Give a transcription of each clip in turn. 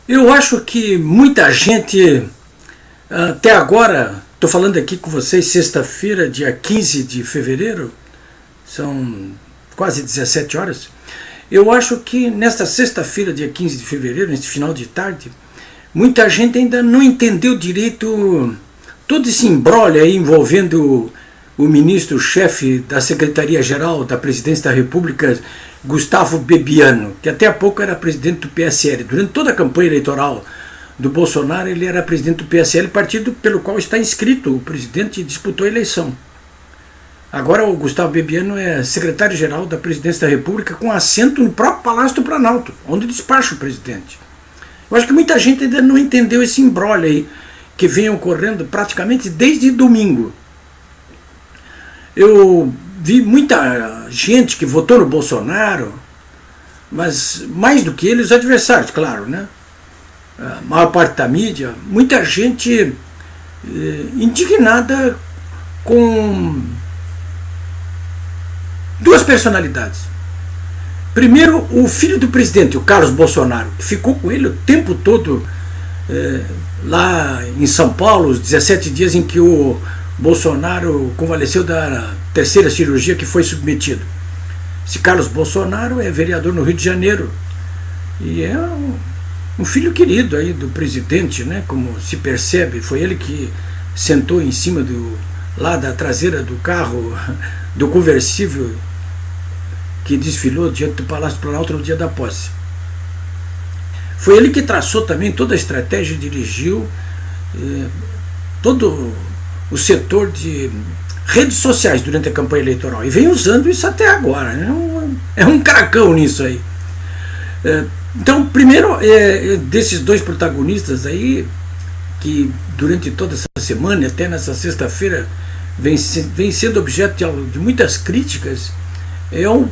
Eu acho que muita gente, até agora, estou falando aqui com vocês sexta-feira, dia 15 de fevereiro, são quase 17 horas. Eu acho que nesta sexta-feira, dia 15 de fevereiro, nesse final de tarde, muita gente ainda não entendeu direito todo esse imbróglio aí envolvendo o ministro-chefe da Secretaria-Geral da Presidência da República, Gustavo Bebiano, que até há pouco era presidente do PSL. Durante toda a campanha eleitoral do Bolsonaro, ele era presidente do PSL, partido pelo qual está inscrito o presidente e disputou a eleição. Agora o Gustavo Bebiano é secretário-geral da Presidência da República, com assento no próprio Palácio do Planalto, onde despacha o presidente. Eu acho que muita gente ainda não entendeu esse imbróglio aí, que vem ocorrendo praticamente desde domingo. Eu vi muita gente que votou no Bolsonaro, mas mais do que ele, os adversários, claro, né? A maior parte da mídia, muita gente indignada com duas personalidades. Primeiro, o filho do presidente, o Carlos Bolsonaro, que ficou com ele o tempo todo lá em São Paulo, os 17 dias em que o Bolsonaro convalesceu da terceira cirurgia que foi submetido. Esse Carlos Bolsonaro é vereador no Rio de Janeiro e é um filho querido aí do presidente, né? Como se percebe, foi ele que sentou em cima lá da traseira do carro, do conversível que desfilou diante do Palácio do Planalto no dia da posse. Foi ele que traçou também toda a estratégia e dirigiu todo o setor de redes sociais durante a campanha eleitoral. E vem usando isso até agora. É um caracão nisso aí. Então, primeiro, desses dois protagonistas aí, que durante toda essa semana, até nessa sexta-feira, vem sendo objeto de muitas críticas, é o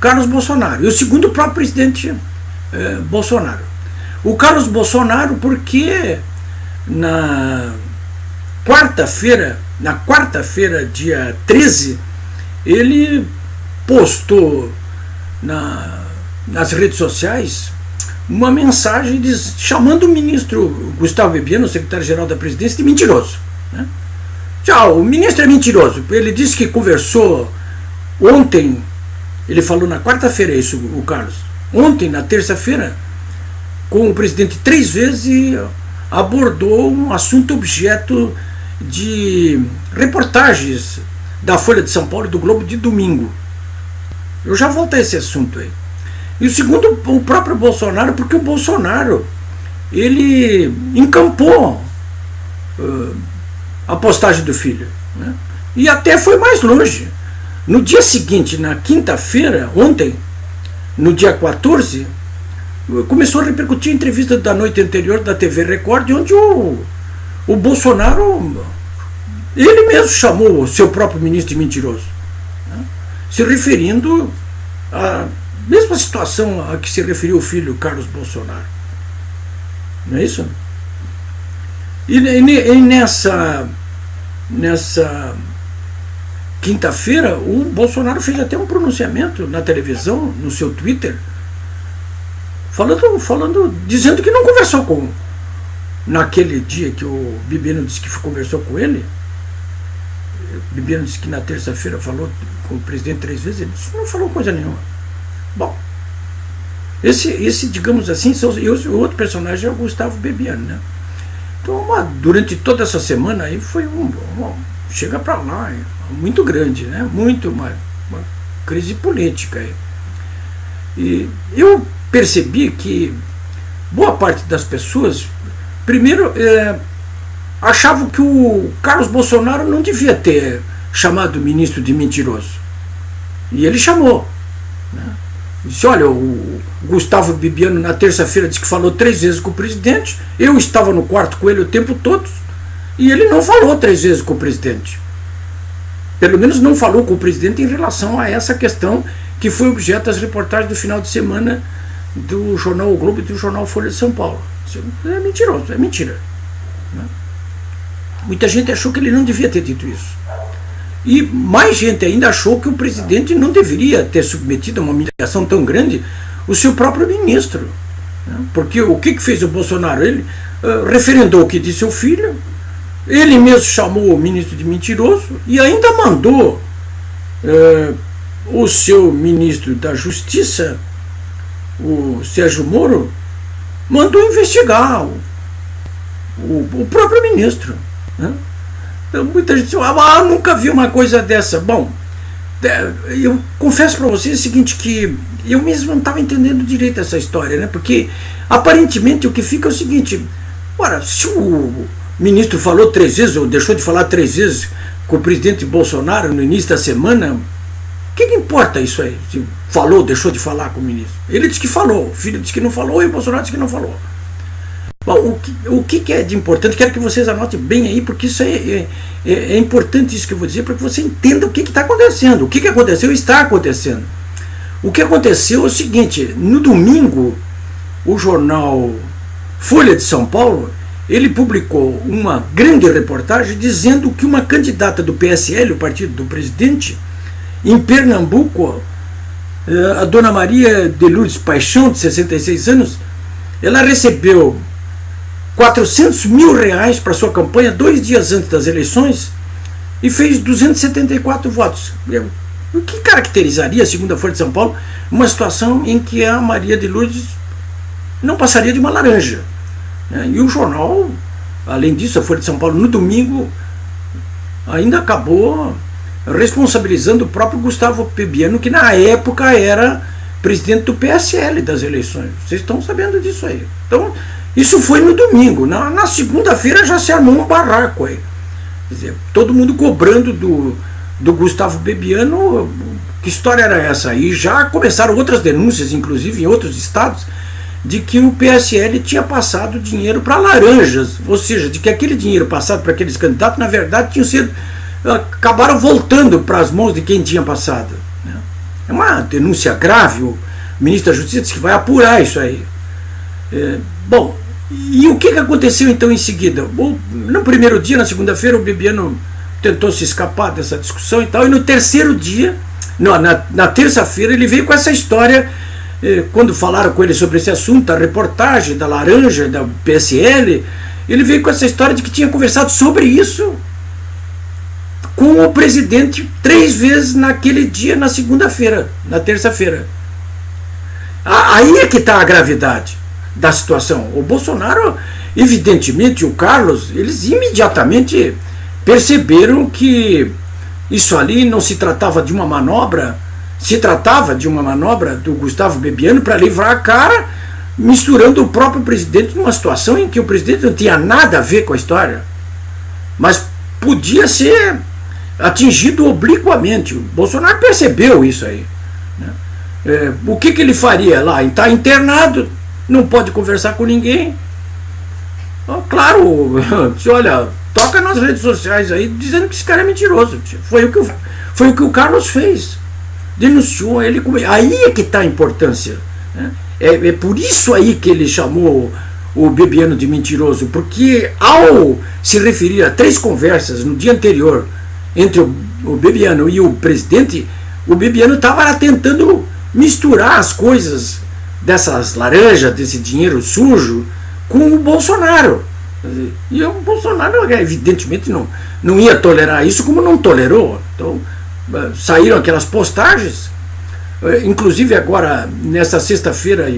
Carlos Bolsonaro. E o segundo, o próprio presidente Bolsonaro. O Carlos Bolsonaro, porque na quarta-feira, dia 13, ele postou nas redes sociais uma mensagem chamando o ministro Gustavo Bebiano, secretário-geral da Presidência, de mentiroso, né? Tchau, o ministro é mentiroso. Ele disse que conversou ontem, ele falou na quarta-feira isso, o Carlos, ontem, na terça-feira, com o presidente 3 vezes e abordou um assunto objeto de reportagens da Folha de São Paulo e do Globo de domingo. Eu já volto a esse assunto aí. E o segundo, o próprio Bolsonaro, porque o Bolsonaro, ele encampou a postagem do filho, né? E até foi mais longe. No dia seguinte, na quinta-feira, ontem, no dia 14, começou a repercutir a entrevista da noite anterior da TV Record, onde o Bolsonaro, ele mesmo chamou o seu próprio ministro de mentiroso, né? Se referindo à mesma situação a que se referiu o filho Carlos Bolsonaro. Não é isso? E nessa quinta-feira, o Bolsonaro fez até um pronunciamento na televisão, no seu Twitter, dizendo que não conversou naquele dia que o Bebiano disse que conversou com ele. O Bebiano disse que na terça-feira falou com o presidente 3 vezes, ele disse que não falou coisa nenhuma. Bom, esse digamos assim, o outro personagem é o Gustavo Bebiano, né? Então, durante toda essa semana aí foi chega para lá, muito grande, né? Muito uma crise política aí. E eu percebi que boa parte das pessoas, primeiro, achavam que o Carlos Bolsonaro não devia ter chamado o ministro de mentiroso. E ele chamou, né? Disse, olha, o Gustavo Bebiano na terça-feira disse que falou 3 vezes com o presidente, eu estava no quarto com ele o tempo todo, e ele não falou 3 vezes com o presidente. Pelo menos não falou com o presidente em relação a essa questão que foi objeto das reportagens do final de semana do jornal O Globo e do jornal Folha de São Paulo. Isso é mentiroso, é mentira, né? Muita gente achou que ele não devia ter dito isso. E mais gente ainda achou que o presidente não deveria ter submetido a uma humilhação tão grande o seu próprio ministro, né? Porque o que fez o Bolsonaro? Ele referendou o que disse o filho, ele mesmo chamou o ministro de mentiroso e ainda mandou o seu ministro da Justiça, o Sérgio Moro, mandou investigar o próprio ministro, né? Então, muita gente diz, nunca vi uma coisa dessa. Bom, eu confesso para vocês o seguinte, que eu mesmo não estava entendendo direito essa história, né? Porque aparentemente o que fica é o seguinte: ora, se o ministro falou 3 vezes ou deixou de falar 3 vezes com o presidente Bolsonaro no início da semana, o que importa isso aí? Se falou, deixou de falar com o ministro? Ele disse que falou, o filho disse que não falou e o Bolsonaro disse que não falou. Bom, o que é de importante, quero que vocês anotem bem aí, porque isso é importante, isso que eu vou dizer, para que você entenda o que está acontecendo. O que aconteceu está acontecendo. O que aconteceu é o seguinte: no domingo, o jornal Folha de São Paulo, ele publicou uma grande reportagem dizendo que uma candidata do PSL, o partido do presidente, em Pernambuco, a dona Maria de Lourdes Paixão, de 66 anos, ela recebeu R$400 mil para sua campanha 2 dias antes das eleições e fez 274 votos. O que caracterizaria, segundo a Folha de São Paulo, uma situação em que a Maria de Lourdes não passaria de uma laranja, né? E o jornal, além disso, a Folha de São Paulo, no domingo, ainda acabou responsabilizando o próprio Gustavo Pebiano, que na época era presidente do PSL das eleições. Vocês estão sabendo disso aí. Então, isso foi no domingo. Na segunda-feira já se armou um barraco aí. Quer dizer, todo mundo cobrando do Gustavo Pebiano. Que história era essa? E já começaram outras denúncias, inclusive em outros estados, de que o PSL tinha passado dinheiro para laranjas, ou seja, de que aquele dinheiro passado para aqueles candidatos, na verdade, acabaram voltando para as mãos de quem tinha passado, né? É uma denúncia grave. O ministro da Justiça disse que vai apurar isso aí. Bom, e o que aconteceu então em seguida? No primeiro dia, na segunda-feira, o Bebiano tentou se escapar dessa discussão e tal, e no terceiro dia, na terça-feira, ele veio com essa história. Quando falaram com ele sobre esse assunto, a reportagem da laranja, da PSL, ele veio com essa história de que tinha conversado sobre isso com o presidente 3 vezes naquele dia, na segunda-feira, na terça-feira. Aí é que está a gravidade da situação. O Bolsonaro, evidentemente, o Carlos, eles imediatamente perceberam que isso ali não se tratava de uma manobra, se tratava de uma manobra do Gustavo Pebiano para livrar a cara, misturando o próprio presidente numa situação em que o presidente não tinha nada a ver com a história, mas podia ser atingido obliquamente. O Bolsonaro percebeu isso aí, né? O que ele faria lá? Está internado, não pode conversar com ninguém. Claro, olha, toca nas redes sociais aí dizendo que esse cara é mentiroso. Foi o que o Carlos fez. Denunciou ele. Aí é que está a importância, né? É por isso aí que ele chamou o Bebiano de mentiroso, porque ao se referir a 3 conversas no dia anterior entre o Bebiano e o presidente, o Bebiano estava tentando misturar as coisas dessas laranjas, desse dinheiro sujo, com o Bolsonaro. E o Bolsonaro, evidentemente, não ia tolerar isso, como não tolerou. Então, saíram aquelas postagens. Inclusive agora, nessa sexta-feira,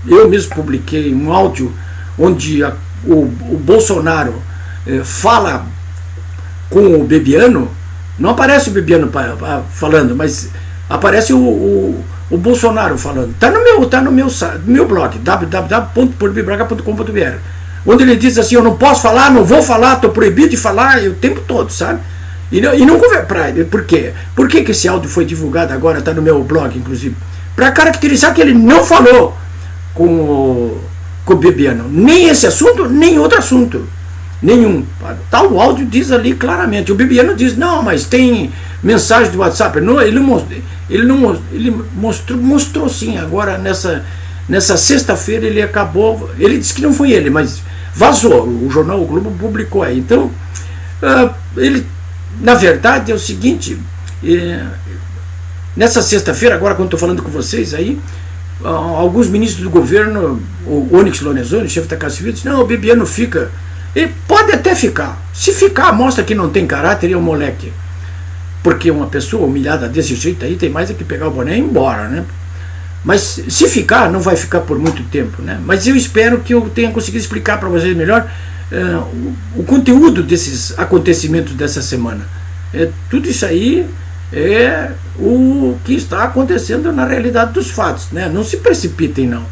eu mesmo publiquei um áudio onde o Bolsonaro fala com o Bebiano. Não aparece o Bebiano falando, mas aparece o Bolsonaro falando. Está no meu blog, www.polibibraga.com.br, onde ele diz assim: eu não posso falar, não vou falar, estou proibido de falar o tempo todo, sabe? E não conversa. Por quê? Por que esse áudio foi divulgado agora, está no meu blog, inclusive? Para caracterizar que ele não falou com o Bebiano, nem esse assunto, nem outro assunto. Nenhum. Tal áudio diz ali claramente. O Bebiano diz: não, mas tem mensagem do WhatsApp. Não, ele mostrou sim. Agora, nessa sexta-feira, ele acabou. Ele disse que não foi ele, mas vazou. O jornal O Globo publicou aí. Então, ele, na verdade, é o seguinte: nessa sexta-feira, agora quando estou falando com vocês aí, alguns ministros do governo, o Onyx Lorenzoni, chefe da Casa Civil, disse, não, o Bibiano fica. Ele pode até ficar. Se ficar, mostra que não tem caráter e é um moleque. Porque uma pessoa humilhada desse jeito aí tem mais é que pegar o boné e ir embora, né? Mas se ficar, não vai ficar por muito tempo, né? Mas eu espero que eu tenha conseguido explicar para vocês melhor o conteúdo desses acontecimentos dessa semana. Tudo isso aí é o que está acontecendo na realidade dos fatos, né? Não se precipitem, não.